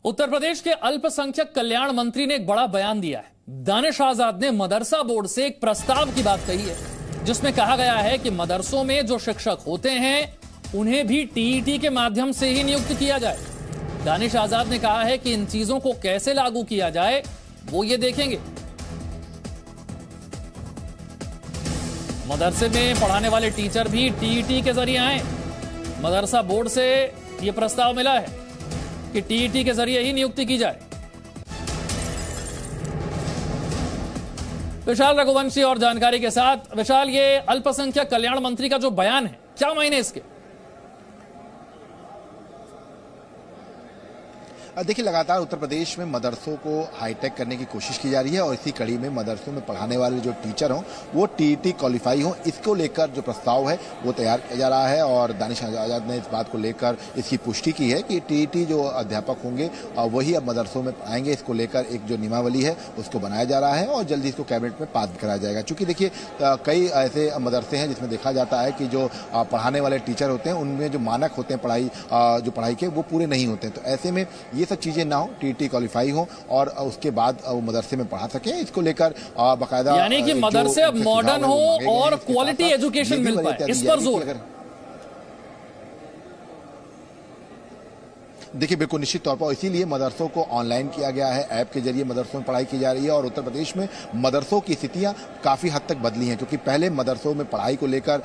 उत्तर प्रदेश के अल्पसंख्यक कल्याण मंत्री ने एक बड़ा बयान दिया है। दानिश आजाद ने मदरसा बोर्ड से एक प्रस्ताव की बात कही है, जिसमें कहा गया है कि मदरसों में जो शिक्षक होते हैं उन्हें भी टीईटी के माध्यम से ही नियुक्त किया जाए। दानिश आजाद ने कहा है कि इन चीजों को कैसे लागू किया जाए वो ये देखेंगे। मदरसे में पढ़ाने वाले टीचर भी टीईटी के जरिए आए। मदरसा बोर्ड से यह प्रस्ताव मिला है कि टीईटी के जरिए ही नियुक्ति की जाए। विशाल रघुवंशी और जानकारी के साथ। विशाल, ये अल्पसंख्यक कल्याण मंत्री का जो बयान है, क्या मायने इसके? देखिए, लगातार उत्तर प्रदेश में मदरसों को हाईटेक करने की कोशिश की जा रही है और इसी कड़ी में मदरसों में पढ़ाने वाले जो टीचर हों वो टीईटी क्वालिफाई हों, इसको लेकर जो प्रस्ताव है वो तैयार किया जा रहा है। और दानिश आजाद ने इस बात को लेकर इसकी पुष्टि की है कि टीईटी जो अध्यापक होंगे वही अब मदरसों में आएंगे। इसको लेकर एक जो नियमावली है उसको बनाया जा रहा है और जल्दी इसको कैबिनेट में पास कराया जाएगा। चूंकि देखिए, कई ऐसे मदरसे हैं जिसमें देखा जाता है कि जो पढ़ाने वाले टीचर होते हैं उनमें जो मानक होते हैं पढ़ाई के वो पूरे नहीं होते हैं। तो ऐसे में ये सब चीजें ना हो, टीईटी क्वालिफाई हो और उसके बाद वो मदरसे में पढ़ा सके। इसको लेकर बाकायदा, यानी कि मदरसे अब मॉडर्न हो और क्वालिटी एजुकेशन मिल पाए, इस पर जोर। देखिए, बिल्कुल निश्चित तौर पर इसीलिए मदरसों को ऑनलाइन किया गया है, ऐप के जरिए मदरसों में पढ़ाई की जा रही है। और उत्तर प्रदेश में मदरसों की स्थितियां काफी हद तक बदली हैं, क्योंकि पहले मदरसों में पढ़ाई को लेकर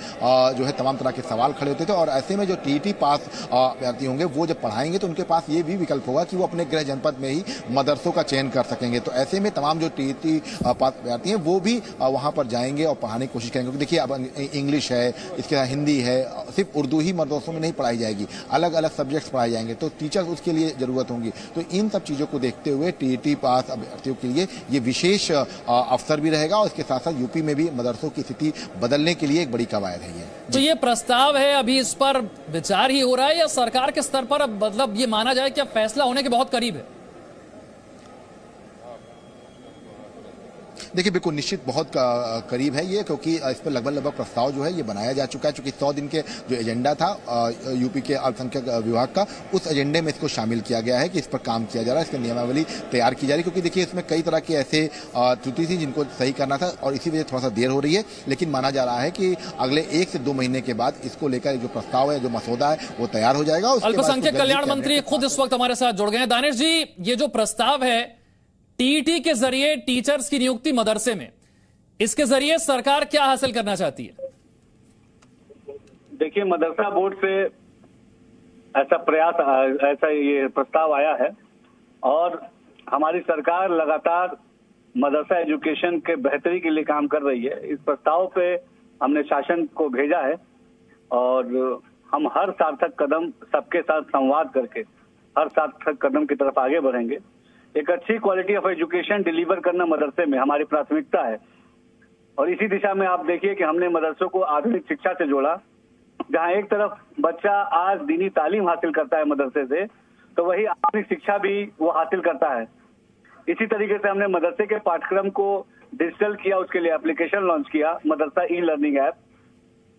जो है तमाम तरह के सवाल खड़े होते थे। और ऐसे में जो टीईटी पास अभ्यर्थी होंगे वो जब पढ़ाएंगे तो उनके पास ये भी विकल्प होगा कि वो अपने गृह जनपद में ही मदरसों का चयन कर सकेंगे। तो ऐसे में तमाम जो टीईटी पास अभ्यर्थी हैं वो भी वहां पर जाएंगे और पढ़ाने की कोशिश करेंगे। क्योंकि देखिए, अब इंग्लिश है, इसके साथ हिंदी है, सिर्फ उर्दू ही मदरसों में नहीं पढ़ाई जाएगी, अलग अलग सब्जेक्ट्स पढ़ाए जाएंगे, तो टीचर उसके लिए जरूरत होंगी। तो इन सब चीजों को देखते हुए टीईटी पास अभ्यर्थियों के लिए ये विशेष अवसर भी रहेगा और इसके साथ साथ यूपी में भी मदरसों की स्थिति बदलने के लिए एक बड़ी कवायद है ये। तो ये प्रस्ताव है, अभी इस पर विचार ही हो रहा है या सरकार के स्तर पर अब मतलब ये माना जाए कि अब फैसला होने के बहुत करीब है? देखिए, बिल्कुल निश्चित बहुत करीब है ये, क्योंकि इस पर लगभग प्रस्ताव जो है ये बनाया जा चुका है। चूंकि 100 दिन के जो एजेंडा था यूपी के अल्पसंख्यक विभाग का, उस एजेंडे में इसको शामिल किया गया है कि इस पर काम किया जा रहा है, इसकी नियमावली तैयार की जा रही है। क्योंकि देखिए, इसमें कई तरह के ऐसे त्रुटि थी जिनको सही करना था और इसी वजह थोड़ा सा देर हो रही है। लेकिन माना जा रहा है कि अगले 1 से 2 महीने के बाद इसको लेकर जो प्रस्ताव है, जो मसौदा है, वो तैयार हो जाएगा। अल्पसंख्यक कल्याण मंत्री खुद इस वक्त हमारे साथ जुड़ गए हैं। दानिश जी, ये जो प्रस्ताव है टीईटी के जरिए टीचर्स की नियुक्ति मदरसे में, इसके जरिए सरकार क्या हासिल करना चाहती है? देखिए, मदरसा बोर्ड से ऐसा प्रयास, ऐसा ये प्रस्ताव आया है और हमारी सरकार लगातार मदरसा एजुकेशन के बेहतरी के लिए काम कर रही है। इस प्रस्ताव पे हमने शासन को भेजा है और हम हर सार्थक कदम सबके साथ संवाद करके हर सार्थक कदम की तरफ आगे बढ़ेंगे। एक अच्छी क्वालिटी ऑफ एजुकेशन डिलीवर करना मदरसे में हमारी प्राथमिकता है और इसी दिशा में आप देखिए कि हमने मदरसों को आधुनिक शिक्षा से जोड़ा। जहां एक तरफ बच्चा आज दीनी तालीम हासिल करता है मदरसे से, तो वही आधुनिक शिक्षा भी वो हासिल करता है। इसी तरीके से हमने मदरसे के पाठ्यक्रम को डिजिटल किया, उसके लिए एप्लीकेशन लॉन्च किया, मदरसा ई लर्निंग ऐप।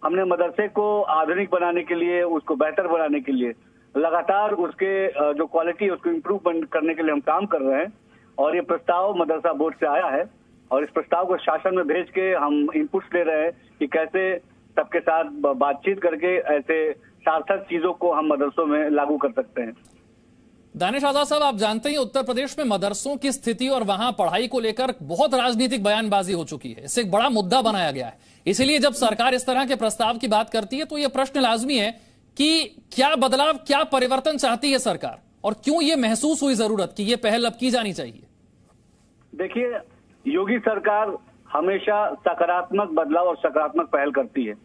हमने मदरसे को आधुनिक बनाने के लिए, उसको बेहतर बनाने के लिए लगातार उसके जो क्वालिटी उसको इम्प्रूव करने के लिए हम काम कर रहे हैं। और ये प्रस्ताव मदरसा बोर्ड से आया है और इस प्रस्ताव को शासन में भेज के हम इनपुट्स ले रहे हैं कि कैसे सबके साथ बातचीत करके ऐसे सार्थक चीजों को हम मदरसों में लागू कर सकते हैं। दानिश आजाद साहब, आप जानते हैं उत्तर प्रदेश में मदरसों की स्थिति और वहां पढ़ाई को लेकर बहुत राजनीतिक बयानबाजी हो चुकी है। इससे एक बड़ा मुद्दा बनाया गया है। इसीलिए जब सरकार इस तरह के प्रस्ताव की बात करती है तो यह प्रश्न लाजमी है कि क्या बदलाव, क्या परिवर्तन चाहती है सरकार और क्यों ये महसूस हुई जरूरत कि ये पहल अब की जानी चाहिए? देखिए, योगी सरकार हमेशा सकारात्मक बदलाव और सकारात्मक पहल करती है।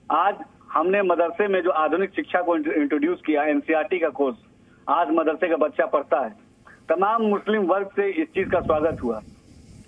आज हमने मदरसे में जो आधुनिक शिक्षा को इंट्रोड्यूस किया, एनसीईआरटी का कोर्स, आज मदरसे का बच्चा पढ़ता है। तमाम मुस्लिम वर्ग से इस चीज का स्वागत हुआ।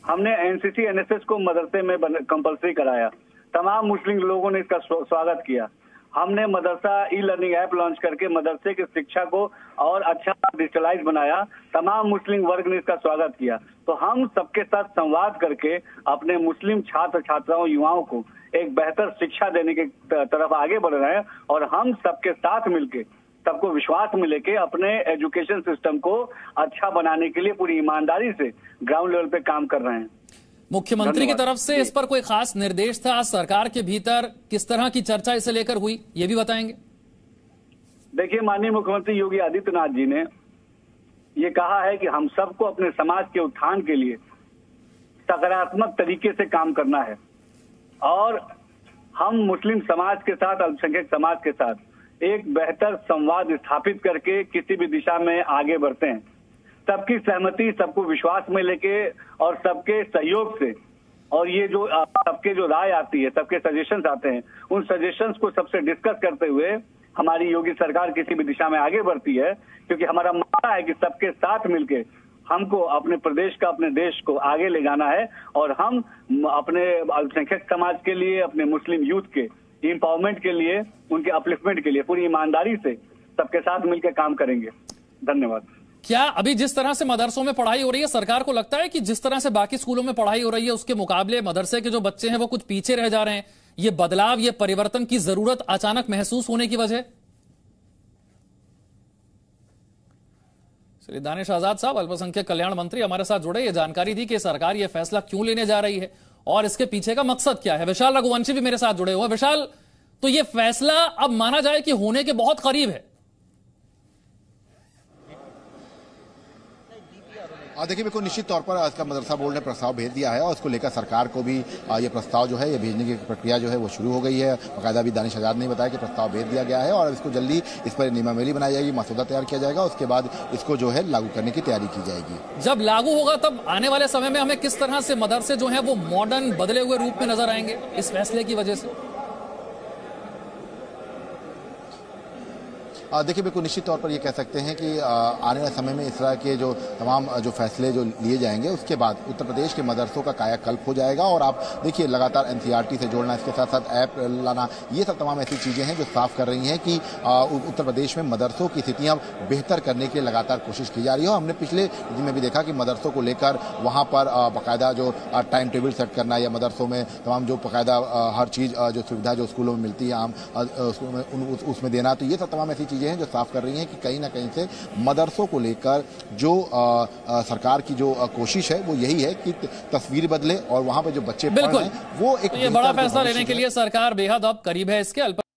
हमने एनसीसी एनएसएस को मदरसे में कंपल्सरी कराया, तमाम मुस्लिम लोगों ने इसका स्वागत किया। हमने मदरसा ई लर्निंग ऐप लॉन्च करके मदरसे की शिक्षा को और अच्छा डिजिटलाइज बनाया, तमाम मुस्लिम वर्ग ने इसका स्वागत किया। तो हम सबके साथ संवाद करके अपने मुस्लिम छात्र छात्राओं, युवाओं को एक बेहतर शिक्षा देने की तरफ आगे बढ़ रहे हैं और हम सबके साथ मिलके सबको विश्वास में लेके अपने एजुकेशन सिस्टम को अच्छा बनाने के लिए पूरी ईमानदारी से ग्राउंड लेवल पे काम कर रहे हैं। मुख्यमंत्री की तरफ से इस पर कोई खास निर्देश था? सरकार के भीतर किस तरह की चर्चा इसे लेकर हुई, ये भी बताएंगे? देखिए, माननीय मुख्यमंत्री योगी आदित्यनाथ जी ने ये कहा है कि हम सबको अपने समाज के उत्थान के लिए सकारात्मक तरीके से काम करना है और हम मुस्लिम समाज के साथ, अल्पसंख्यक समाज के साथ एक बेहतर संवाद स्थापित करके किसी भी दिशा में आगे बढ़ते हैं। सबकी सहमति, सबको विश्वास में लेके और सबके सहयोग से, और ये जो सबके जो राय आती है, सबके सजेशंस आते हैं, उन सजेशंस को सबसे डिस्कस करते हुए हमारी योगी सरकार किसी भी दिशा में आगे बढ़ती है, क्योंकि हमारा मानना है कि सबके साथ मिलके हमको अपने प्रदेश का, अपने देश को आगे ले जाना है और हम अपने अल्पसंख्यक समाज के लिए, अपने मुस्लिम यूथ के एम्पावरमेंट के लिए, उनके अपलिफ्टमेंट के लिए पूरी ईमानदारी से सबके साथ मिलकर काम करेंगे। धन्यवाद। क्या अभी जिस तरह से मदरसों में पढ़ाई हो रही है, सरकार को लगता है कि जिस तरह से बाकी स्कूलों में पढ़ाई हो रही है उसके मुकाबले मदरसे के जो बच्चे हैं वो कुछ पीछे रह जा रहे हैं? ये बदलाव, ये परिवर्तन की जरूरत अचानक महसूस होने की वजह? श्री दानिश आजाद साहब, अल्पसंख्यक कल्याण मंत्री, हमारे साथ जुड़े, ये जानकारी दी कि सरकार ये फैसला क्यों लेने जा रही है और इसके पीछे का मकसद क्या है। विशाल रघुवंशी भी मेरे साथ जुड़े हुए। विशाल, तो ये फैसला अब माना जाए कि होने के बहुत करीब है। देखिए, बिल्कुल निश्चित तौर पर इसका मदरसा बोर्ड ने प्रस्ताव भेज दिया है और उसको लेकर सरकार को भी ये प्रस्ताव जो है, ये भेजने की प्रक्रिया जो है वो शुरू हो गई है। बाकायदा भी दानिश आजाद ने बताया कि प्रस्ताव भेज दिया गया है और इसको जल्दी इस पर नियमावली बनाई जाएगी, मसौदा तैयार किया जाएगा, उसके बाद इसको जो है लागू करने की तैयारी की जाएगी। जब लागू होगा तब आने वाले समय में हमें किस तरह से मदरसे जो है वो मॉडर्न, बदले हुए रूप में नजर आएंगे इस फैसले की वजह से? देखिए, बिल्कुल निश्चित तौर पर ये कह सकते हैं कि आने वाले समय में इस तरह के जो तमाम जो फैसले जो लिए जाएंगे उसके बाद उत्तर प्रदेश के मदरसों का कायाकल्प हो जाएगा। और आप देखिए, लगातार एनसीईआरटी से जोड़ना, इसके साथ साथ ऐप लाना, ये सब तमाम ऐसी चीजें हैं जो साफ कर रही हैं कि उत्तर प्रदेश में मदरसों की स्थितियां बेहतर करने की लगातार कोशिश की जा रही है। हमने पिछले दिन में भी देखा कि मदरसों को लेकर वहां पर बाकायदा जो टाइम टेबल सेट करना या मदरसों में तमाम जो बाकायदा हर चीज जो सुविधा जो स्कूलों में मिलती है आम उसमें देना, तो ये सब तमाम ऐसी हैं जो साफ कर रही हैं कि कहीं ना कहीं से मदरसों को लेकर जो सरकार की जो कोशिश है वो यही है कि तस्वीर बदले और वहां पे जो बच्चे पढ़ रहे हैं वो एक ये बड़ा फैसला लेने के लिए सरकार बेहद अब करीब है इसके।